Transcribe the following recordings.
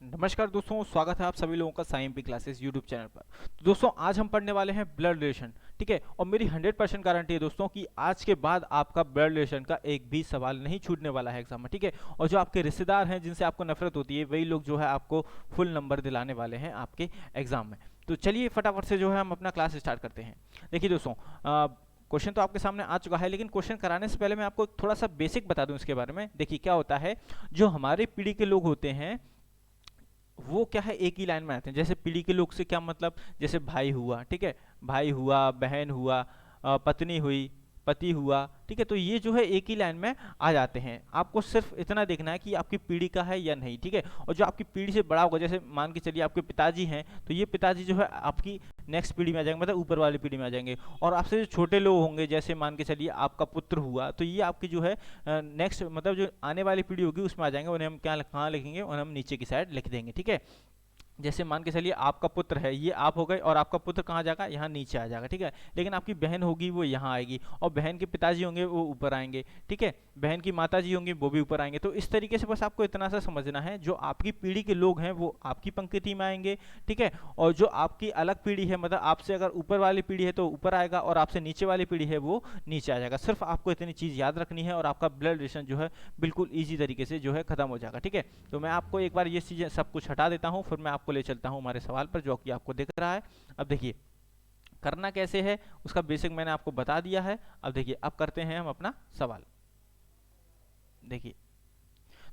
नमस्कार दोस्तों, स्वागत है आप सभी लोगों का साइम पी क्लासेस यूट्यूब चैनल पर। तो दोस्तों आज हम पढ़ने वाले हैं ब्लड रिलेशन, ठीक है। और मेरी 100% गारंटी है दोस्तों कि आज के बाद आपका ब्लड रिलेशन का एक भी सवाल नहीं छूटने वाला है एग्जाम में, ठीक है। और जो आपके रिश्तेदार हैं जिनसे आपको नफरत होती है वही लोग जो है आपको फुल नंबर दिलाने वाले हैं आपके एग्जाम में। तो चलिए फटाफट से जो है हम अपना क्लास स्टार्ट करते हैं। देखिए दोस्तों, क्वेश्चन तो आपके सामने आ चुका है, लेकिन क्वेश्चन कराने से पहले मैं आपको थोड़ा सा बेसिक बता दूं इसके बारे में। देखिए क्या होता है, जो हमारे पीढ़ी के लोग होते हैं वो क्या है एक ही लाइन में आते हैं। जैसे पीढ़ी के लोग से क्या मतलब, जैसे भाई हुआ, ठीक है, भाई हुआ, बहन हुआ, पत्नी हुई, पति हुआ, ठीक है। तो ये जो है एक ही लाइन में आ जाते हैं। आपको सिर्फ इतना देखना है कि आपकी पीढ़ी का है या नहीं, ठीक है। और जो आपकी पीढ़ी से बड़ा होगा, जैसे मान के चलिए आपके पिताजी हैं, तो ये पिताजी जो है आपकी नेक्स्ट पीढ़ी में आ जाएंगे, मतलब ऊपर वाली पीढ़ी में आ जाएंगे। और आपसे जो छोटे लोग होंगे, जैसे मान के चलिए आपका पुत्र हुआ, तो ये आपकी जो है नेक्स्ट मतलब जो आने वाली पीढ़ी होगी उसमें आ जाएंगे। उन्हें हम क्या कहाँ लिखेंगे, उन्हें हम नीचे की साइड लिख देंगे, ठीक है। जैसे मान के चलिए आपका पुत्र है, ये आप हो गए, और आपका पुत्र कहाँ जाएगा, यहाँ नीचे आ जाएगा, ठीक है। लेकिन आपकी बहन होगी वो यहाँ आएगी, और बहन के पिताजी होंगे वो ऊपर आएंगे, ठीक है। बहन की माताजी होंगी वो भी ऊपर आएंगे। तो इस तरीके से बस आपको इतना सा समझना है, जो आपकी पीढ़ी के लोग हैं वो आपकी पंक्ति में आएंगे, ठीक है। और जो आपकी अलग पीढ़ी है, मतलब आपसे अगर ऊपर वाली पीढ़ी है तो ऊपर आएगा, और आपसे नीचे वाली पीढ़ी है वो नीचे आ जाएगा। सिर्फ आपको इतनी चीज़ याद रखनी है और आपका ब्लड रिलेशन जो है बिल्कुल ईजी तरीके से जो है खत्म हो जाएगा, ठीक है। तो मैं आपको एक बार ये चीज़ें सब कुछ हटा देता हूँ, फिर मैं आपको ले चलता हूँ हमारे सवाल पर जो कि आपको दिख रहा है। अब देखिए करना कैसे है उसका बेसिक मैंने आपको बता दिया है। अब देखिए अब करते हैं हम अपना सवाल। देखिए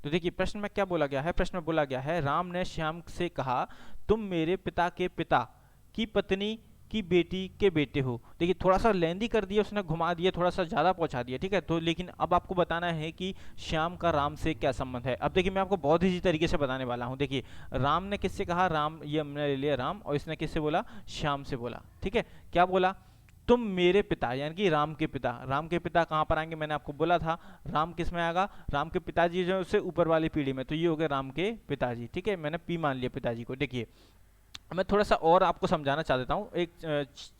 तो देखिए प्रश्न में क्या बोला गया है। प्रश्न में बोला गया है, राम ने श्याम से कहा तुम मेरे पिता के पिता की पत्नी की बेटी के बेटे हो। देखिए थोड़ा सा लेंदी कर दिया उसने, घुमा दिया, थोड़ा सा ज़्यादा पहुंचा दिया, ठीक है। तो लेकिन अब आपको बताना है कि श्याम का राम से क्या संबंध है। अब देखिए मैं आपको बहुत ही तरीके से बताने वाला हूँ। देखिए राम ने किससे कहा, राम, ये हमने ले लिया राम, और इसने किससे बोला, श्याम से बोला, ठीक है। क्या बोला, तुम मेरे पिता, यानी कि राम के पिता। राम के पिता कहाँ पर आएंगे, मैंने आपको बोला था राम किस में आएगा, राम के पिताजी जो है उससे ऊपर वाली पीढ़ी में, तो ये हो गए राम के पिताजी, ठीक है। मैंने पी मान लिया पिताजी को। देखिए मैं थोड़ा सा और आपको समझाना चाह देता हूँ। एक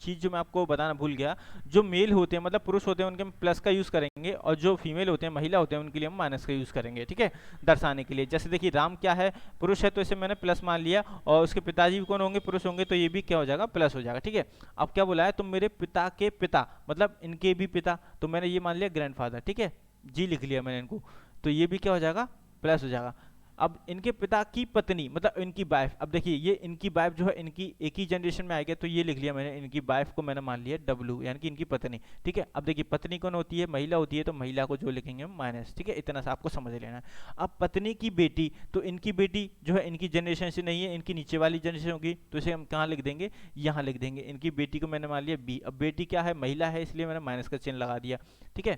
चीज़ जो मैं आपको बताना भूल गया, जो मेल होते हैं मतलब पुरुष होते हैं उनके हम प्लस का यूज़ करेंगे, और जो फीमेल होते हैं महिला होते हैं उनके लिए हम माइनस का यूज़ करेंगे, ठीक है, दर्शाने के लिए। जैसे देखिए राम क्या है, पुरुष है, तो इसे मैंने प्लस मान लिया, और उसके पिताजी भी कौन होंगे, पुरुष होंगे, तो ये भी क्या हो जाएगा, प्लस हो जाएगा, ठीक है। अब क्या बोला है, तुम मेरे पिता के पिता, मतलब इनके भी पिता, तो मैंने ये मान लिया ग्रैंडफादर, ठीक है, जी लिख लिया मैंने इनको, तो ये भी क्या हो जाएगा, प्लस हो जाएगा। अब इनके पिता की पत्नी मतलब इनकी वाइफ, अब देखिए ये इनकी वाइफ जो है इनकी एक ही जनरेशन में आएगी, तो ये लिख लिया मैंने, इनकी वाइफ को मैंने मान लिया डब्ल्यू, यानी कि इनकी पत्नी, ठीक है। अब देखिए पत्नी कौन होती है, महिला होती है, तो महिला को जो लिखेंगे हम माइनस, ठीक है। इतना सा आपको समझ लेना है। अब पत्नी की बेटी, तो इनकी बेटी जो है इनकी जनरेशन से नहीं है, इनकी नीचे वाली जनरेशन होगी, तो इसे हम कहाँ लिख देंगे, यहाँ लिख देंगे। इनकी बेटी को मैंने मान लिया बी। अब बेटी क्या है, महिला है, इसलिए मैंने माइनस का चिन्ह लगा दिया, ठीक है।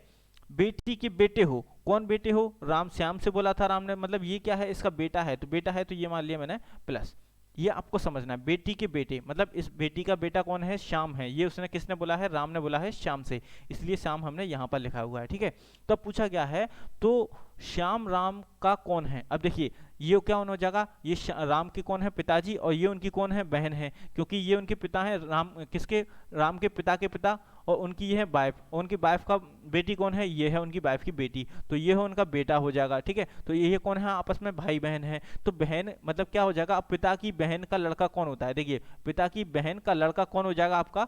बेटी के बेटे हो, कौन बेटे हो, राम, श्याम से बोला था राम ने, मतलब ये क्या है, इसका बेटा है, तो बेटा है तो ये मान लिया मैंने प्लस। ये आपको समझना है, बेटी के बेटे मतलब इस बेटी का बेटा कौन है, श्याम है। ये उसने किसने बोला है, राम ने बोला है श्याम से, इसलिए श्याम हमने यहाँ पर लिखा हुआ है, ठीक है। तो अब पूछा गया है, तो श्याम राम का कौन है। अब देखिए ये क्या हो जाएगा, ये राम के कौन है, पिताजी, और ये उनकी कौन है, बहन है, क्योंकि ये उनके पिता हैं, राम किसके, राम के पिता के पिता, और उनकी ये है वाइफ, और उनकी वाइफ का बेटी कौन है, ये है उनकी वाइफ की बेटी, तो ये है उनका बेटा हो जाएगा, ठीक है। तो ये कौन है, आपस में भाई बहन है, तो बहन मतलब क्या हो जाएगा, अब पिता की बहन का लड़का कौन होता है, देखिए पिता की बहन का लड़का कौन हो जाएगा, आपका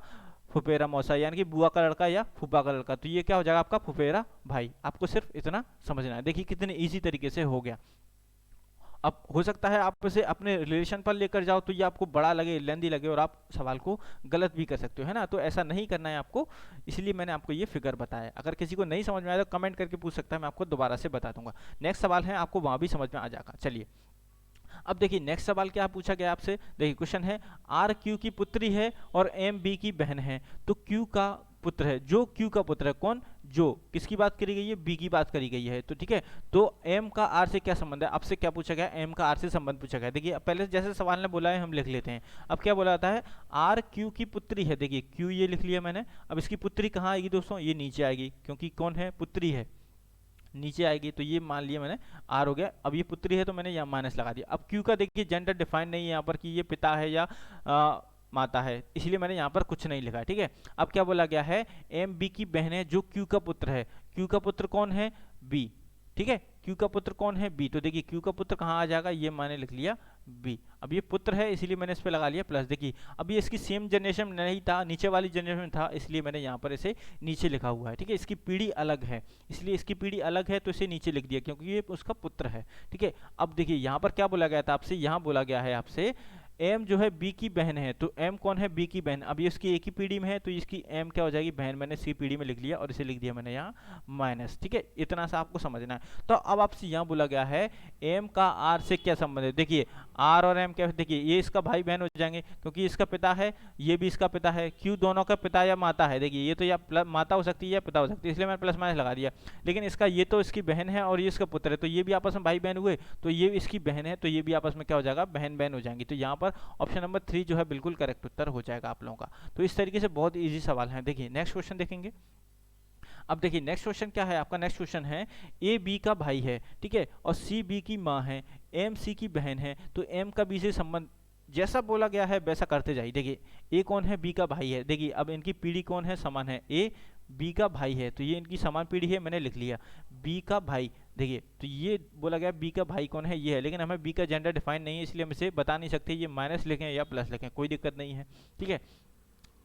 फुफेरा मौसा, यानी कि बुआ का लड़का या फूफा का लड़का, तो ये क्या हो जाएगा आपका फुफेरा भाई। आपको सिर्फ इतना समझना है। देखिए कितने इजी तरीके से हो गया। अब हो सकता है आप इसे अपने रिलेशन पर लेकर जाओ तो ये आपको बड़ा लगे, लेंदी लगे, और आप सवाल को गलत भी कर सकते हो, है ना। तो ऐसा नहीं करना है आपको, इसलिए मैंने आपको ये फिगर बताया। अगर किसी को नहीं समझ में आया तो कमेंट करके पूछ सकता है, मैं आपको दोबारा से बता दूंगा। नेक्स्ट सवाल है, आपको वहां भी समझ में आ जाएगा। चलिए अब देखिए नेक्स्ट सवाल क्या पूछा गया आपसे। देखिए क्वेश्चन है, आर क्यू की पुत्री है और एम बी की बहन है, तो क्यू का पुत्र है, जो क्यू का पुत्र है, कौन, जो किसकी बात करी गई है, बी की बात करी गई है, तो ठीक है। तो एम का आर से क्या संबंध है, आपसे क्या पूछा गया, एम का आर से संबंध पूछा गया। देखिए पहले जैसे सवाल ने बोला है हम लिख लेते हैं। अब क्या बोला जाता है, आर क्यू की पुत्री है, देखिए क्यू ये लिख लिया मैंने। अब इसकी पुत्री कहाँ आएगी दोस्तों, ये नीचे आएगी, क्योंकि कौन है, पुत्री है, नीचे आएगी, तो ये मान लिया मैंने आर हो गया। अब ये पुत्री है तो मैंने यहाँ माइनस लगा दिया। अब क्यू का देखिए जेंडर डिफाइन नहीं है यहाँ पर कि ये पिता है या माता है, इसलिए मैंने यहाँ पर कुछ नहीं लिखा, ठीक है। अब क्या बोला गया है, एम बी की बहन है जो क्यू का पुत्र है, क्यू का पुत्र कौन है, बी, ठीक है। क्यू का पुत्र कौन है, बी, तो देखिए क्यू का पुत्र कहाँ आ जाएगा, ये मैंने लिख लिया बी। अब ये पुत्र है इसीलिए मैंने इस पे लगा लिया प्लस। देखिए अब ये इसकी सेम जनरेशन नहीं था, नीचे वाली जनरेशन में था, इसलिए मैंने यहाँ पर इसे नीचे लिखा हुआ है। ठीक है, इसकी पीढ़ी अलग है, इसलिए इसकी पीढ़ी अलग है तो इसे नीचे लिख दिया क्योंकि ये उसका पुत्र है। ठीक है, अब देखिए यहाँ पर क्या बोला गया था आपसे, यहाँ बोला गया है आपसे एम जो है बी की बहन है, तो एम कौन है, बी की बहन। अब ये इसकी एक ही पीढ़ी में है तो इसकी एम क्या हो जाएगी, बहन। मैंने सी पीढ़ी में लिख लिया और इसे लिख दिया मैंने यहाँ माइनस। ठीक है, इतना सा आपको समझना है। तो अब आपसे यहाँ बोला गया है एम का आर से क्या संबंध है। देखिए आर और एम क्या, देखिए ये इसका भाई बहन हो जाएंगे क्योंकि इसका पिता है, ये भी इसका पिता है। क्यों, दोनों का पिता या माता है। देखिए ये तो या माता हो सकती है या पिता हो सकती है, इसलिए मैंने प्लस माइनस लगा दिया। लेकिन इसका ये तो इसकी बहन है और ये इसका पुत्र है, तो ये भी आपस में भाई बहन हुए, तो ये इसकी बहन है तो ये भी आपस में क्या हो जाएगा, बहन बहन हो जाएंगी। तो यहाँ पर ऑप्शन नंबर 3 जो है बिल्कुल करेक्ट उत्तर हो जाएगा आप लोगों का। तो इस तरीके से बहुत इजी सवाल है। देखिए नेक्स्ट क्वेश्चन देखेंगे। अब देखिए नेक्स्ट क्वेश्चन क्या है आपका, नेक्स्ट क्वेश्चन है ए बी का भाई है, ठीक है, और सी बी की माँ है, एम सी की बहन है, तो एम का बी से संबंध जैसा बोला गया है वैसा करते जाइए। देखिए ए कौन है, बी का भाई है। देखिए अब इनकी पीढ़ी कौन है, समान है। ए बी का भाई है तो ये इनकी समान पीढ़ी है, मैंने लिख लिया बी का भाई। देखिए तो ये बोला गया बी का भाई कौन है, ये है, लेकिन हमें बी का जेंडर डिफाइन नहीं है इसलिए हम इसे बता नहीं सकते, ये माइनस लिखें या प्लस लिखें कोई दिक्कत नहीं है। ठीक है,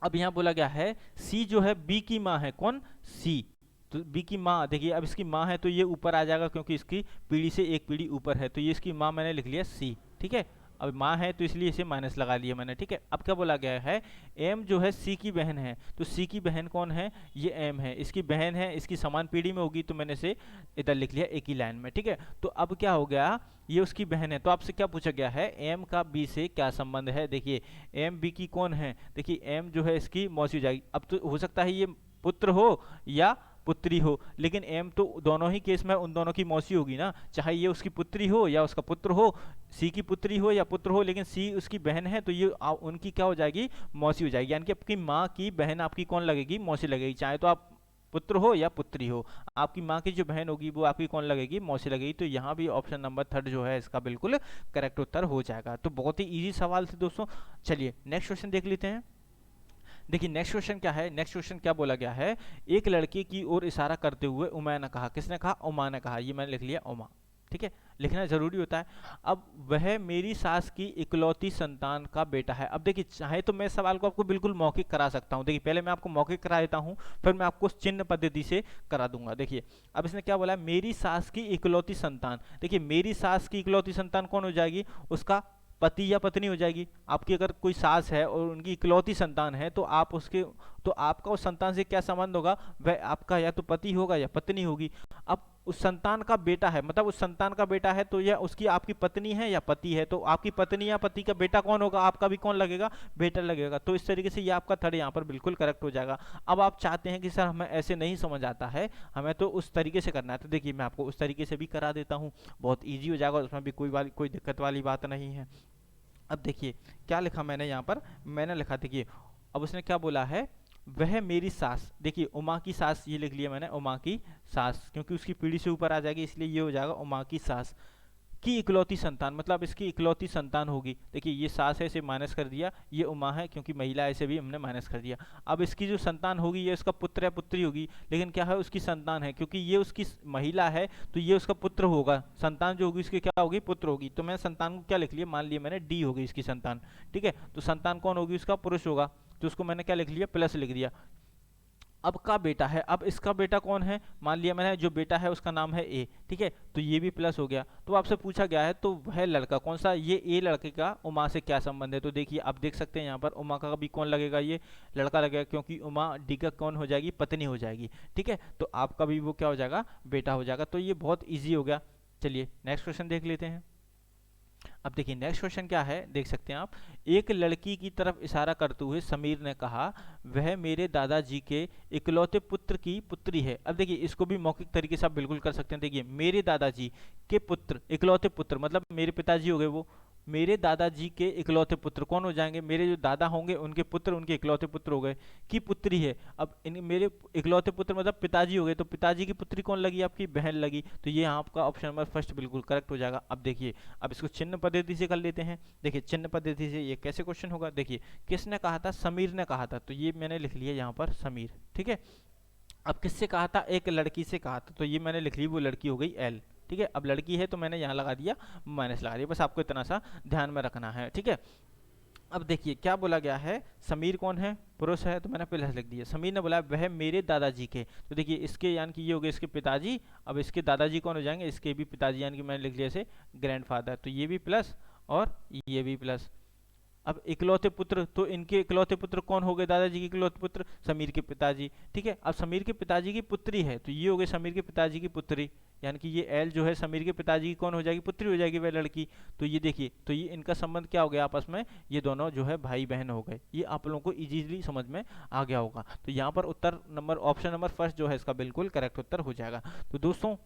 अब यहाँ बोला गया है सी जो है बी की माँ है, कौन, सी, तो बी की माँ। देखिए अब इसकी माँ है तो ये ऊपर आ जाएगा क्योंकि इसकी पीढ़ी से एक पीढ़ी ऊपर है, तो ये इसकी माँ मैंने लिख लिया सी। ठीक है, अब माँ है तो इसलिए इसे माइनस लगा लिया मैंने। ठीक है, अब क्या बोला गया है एम जो है सी की बहन है, तो सी की बहन कौन है, ये एम है, इसकी बहन है, इसकी समान पीढ़ी में होगी तो मैंने इसे इधर लिख लिया एक ही लाइन में। ठीक है, तो अब क्या हो गया, ये उसकी बहन है तो आपसे क्या पूछा गया है, एम का बी से क्या संबंध है। देखिए एम बी की कौन है, देखिए एम जो है इसकी मौसी हो जाएगी। अब तो हो सकता है ये पुत्र हो या पुत्री हो, लेकिन एम तो दोनों ही केस में उन दोनों की मौसी होगी ना, चाहे ये उसकी पुत्री हो या उसका पुत्र हो, सी की पुत्री हो या पुत्र हो, लेकिन सी उसकी बहन है तो ये उनकी क्या हो जाएगी, मौसी हो जाएगी। यानी कि आपकी माँ की बहन आपकी कौन लगेगी, मौसी लगेगी, चाहे तो आप पुत्र हो या पुत्री हो, आपकी माँ की जो बहन होगी वो आपकी कौन लगेगी, मौसी लगेगी। तो यहाँ भी ऑप्शन नंबर 3 जो है इसका बिल्कुल करेक्ट उत्तर हो जाएगा। तो बहुत ही इजी सवाल थे दोस्तों। चलिए नेक्स्ट क्वेश्चन देख लेते हैं। देखिए नेक्स्ट क्वेश्चन क्या है, नेक्स्ट क्वेश्चन क्या बोला गया है, एक लड़के की ओर इशारा करते हुए उमा ने कहा, किसने कहा, उमा ने कहा, ये मैंने लिख लिया उमा। ठीक है, लिखना जरूरी होता है। अब वह मेरी सास की इकलौती संतान का बेटा है। अब देखिए चाहे तो मैं सवाल को आपको बिल्कुल मौखिक करा सकता हूं, देखिए पहले मैं आपको मौखिक करा देता हूं फिर मैं आपको चिन्ह पद्धति से करा दूंगा। देखिए अब इसने क्या बोला, मेरी सास की इकलौती संतान। देखिए मेरी सास की इकलौती संतान कौन हो जाएगी, उसका पति या पत्नी हो जाएगी। आपकी अगर कोई सास है और उनकी इकलौती संतान है तो आप उसके, तो आपका उस संतान से क्या संबंध होगा, वह आपका या तो पति होगा या पत्नी होगी। अब उस संतान का बेटा है, मतलब उस संतान का बेटा है तो यह उसकी आपकी पत्नी है या पति है, तो आपकी पत्नी या पति का बेटा कौन होगा, आपका भी कौन लगेगा, बेटा लगेगा। तो इस तरीके से ये आपका थर्ड यहाँ पर बिल्कुल करेक्ट हो जाएगा। अब आप चाहते हैं कि सर हमें ऐसे नहीं समझ आता है, हमें तो उस तरीके से करना है, तो देखिए मैं आपको उस तरीके से भी करा देता हूँ, बहुत ईजी हो जाएगा, उसमें भी कोई दिक्कत वाली बात नहीं है। अब देखिए क्या लिखा मैंने यहाँ पर, मैंने लिखा, देखिए अब उसने क्या बोला है, वह मेरी सास। देखिए उमा की सास ये लिख लिया मैंने, उमा की सास, क्योंकि उसकी पीढ़ी से ऊपर आ जाएगी इसलिए ये हो जाएगा उमा की सास की इकलौती संतान, मतलब इसकी इकलौती संतान होगी। देखिए ये सास है इसे माइनस कर दिया, ये उमा है क्योंकि महिला है इसे भी हमने माइनस कर दिया। अब इसकी जो संतान होगी ये उसका पुत्र या पुत्री होगी, लेकिन क्या है उसकी संतान है, क्योंकि ये उसकी महिला है तो ये उसका पुत्र होगा, संतान जो होगी उसकी क्या होगी, पुत्र होगी। तो मैं संतान को क्या लिख लिया, मान लिया मैंने डी होगी इसकी संतान। ठीक है, तो संतान कौन होगी, उसका पुरुष होगा, तो उसको मैंने क्या लिख लिया, प्लस लिख दिया। अब का बेटा है, अब इसका बेटा कौन है, मान लिया मैंने जो बेटा है उसका नाम है ए। ठीक है, तो ये भी प्लस हो गया। तो आपसे पूछा गया है तो वह लड़का कौन सा, ये ए लड़के का उमा से क्या संबंध है। तो देखिए आप देख सकते हैं यहाँ पर उमा का भी कौन लगेगा, ये लड़का लगेगा, क्योंकि उमा डी का कौन हो जाएगी, पत्नी हो जाएगी। ठीक है, तो आपका भी वो क्या हो जाएगा, बेटा हो जाएगा। तो ये बहुत ईजी हो गया। चलिए नेक्स्ट क्वेश्चन देख लेते हैं। अब देखिए नेक्स्ट क्वेश्चन क्या है, देख सकते हैं आप, एक लड़की की तरफ इशारा करते हुए समीर ने कहा, वह मेरे दादाजी के इकलौते पुत्र की पुत्री है। अब देखिए इसको भी मौखिक तरीके से आप बिल्कुल कर सकते हैं। देखिए मेरे दादाजी के पुत्र, इकलौते पुत्र मतलब मेरे पिताजी हो गए, वो मेरे दादाजी के इकलौते पुत्र कौन हो जाएंगे, मेरे जो दादा होंगे उनके पुत्र, उनके इकलौते पुत्र हो गए, की पुत्री है। अब इन मेरे इकलौते पुत्र मतलब पिताजी हो गए, तो पिताजी की पुत्री कौन लगी, आपकी बहन लगी। तो ये आपका ऑप्शन नंबर फर्स्ट बिल्कुल करेक्ट हो जाएगा। अब देखिए अब इसको चिन्ह पद्धति से कर लेते हैं। देखिए चिन्ह पद्धति से ये कैसे क्वेश्चन होगा, देखिए किसने कहा था, समीर ने कहा था, तो ये मैंने लिख लिया यहाँ पर समीर। ठीक है, अब किससे कहा था, एक लड़की से कहा था, तो ये मैंने लिख ली वो लड़की हो गई एल। ठीक है। अब लड़की है तो मैंने यहाँ लगा दिया माइनस लगा दिया, बस आपको इतना सा ध्यान में रखना है, ठीक है। अब देखिए क्या बोला गया है, समीर कौन है, पुरुष है, तो मैंने प्लस लिख दिया। समीर ने बोला वह मेरे दादाजी के, तो देखिए इसके यानी कि ये हो गए इसके पिताजी। अब इसके दादाजी कौन हो जाएंगे, इसके भी पिताजी, यानी कि मैंने लिख लिया इसे ग्रैंडफादर, तो ये भी प्लस और ये भी प्लस। अब इकलौते पुत्र, तो इनके इकलौते पुत्र कौन हो गए, दादाजी के इकलौते पुत्र समीर के पिताजी, ठीक है। अब समीर के पिताजी की पुत्री है, तो ये हो गई समीर के पिताजी की पुत्री, यानी कि ये एल जो है समीर के पिताजी की कौन हो जाएगी, पुत्री हो जाएगी, वह लड़की। तो ये देखिए, तो ये इनका संबंध क्या हो गया आपस में, ये दोनों जो है भाई बहन हो गए। ये आप लोगों को इजीली समझ में आ गया होगा। तो यहाँ पर उत्तर नंबर ऑप्शन नंबर फर्स्ट जो है इसका बिल्कुल करेक्ट उत्तर हो जाएगा। तो दोस्तों,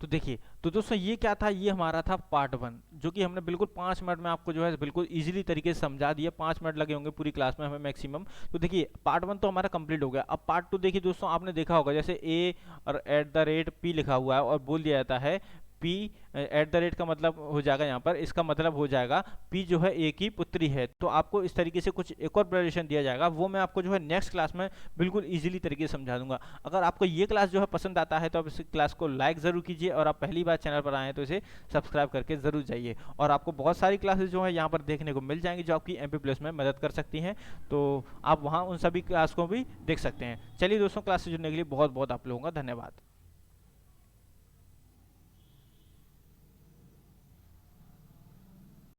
तो देखिए, तो दोस्तों ये क्या था, ये हमारा था पार्ट 1, जो कि हमने बिल्कुल 5 मिनट में आपको जो है बिल्कुल इजीली तरीके से समझा दिया। 5 मिनट लगे होंगे पूरी क्लास में हमें मैक्सिमम। तो देखिए पार्ट 1 तो हमारा कंप्लीट हो गया। अब पार्ट 2 देखिए दोस्तों, आपने देखा होगा जैसे ए और @p लिखा हुआ है और बोल दिया जाता है p @ का मतलब हो जाएगा यहाँ पर, इसका मतलब हो जाएगा p जो है a की पुत्री है। तो आपको इस तरीके से कुछ एक और प्रेजेंटेशन दिया जाएगा, वो मैं आपको जो है नेक्स्ट क्लास में बिल्कुल इजीली तरीके से समझा दूंगा। अगर आपको ये क्लास जो है पसंद आता है तो आप इस क्लास को लाइक ज़रूर कीजिए, और आप पहली बार चैनल पर आए हैं तो इसे सब्सक्राइब करके ज़रूर जाइए। और आपको बहुत सारी क्लासेस जो है यहाँ पर देखने को मिल जाएंगी जो आपकी MP+ में मदद कर सकती हैं, तो आप वहाँ उन सभी क्लास को भी देख सकते हैं। चलिए दोस्तों, क्लास से जुड़ने के लिए बहुत बहुत आप लोगों का धन्यवाद।